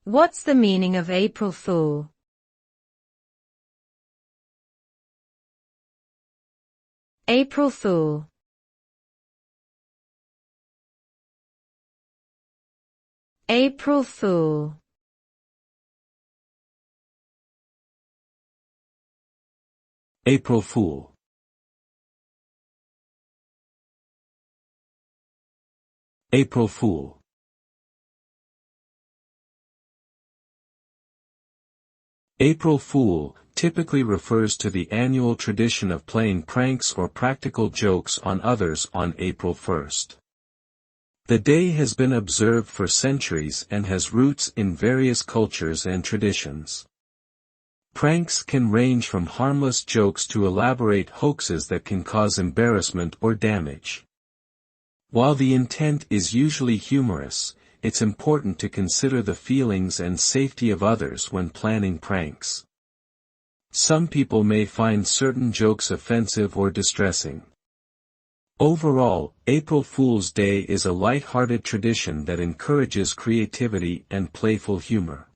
What's the meaning of April Fool? April Fool. April Fool. April Fool. April Fool. April Fool typically refers to the annual tradition of playing pranks or practical jokes on others on April 1st. The day has been observed for centuries and has roots in various cultures and traditions. Pranks can range from harmless jokes to elaborate hoaxes that can cause embarrassment or damage. While the intent is usually humorous, it's important to consider the feelings and safety of others when planning pranks. Some people may find certain jokes offensive or distressing. Overall, April Fool's Day is a light-hearted tradition that encourages creativity and playful humor.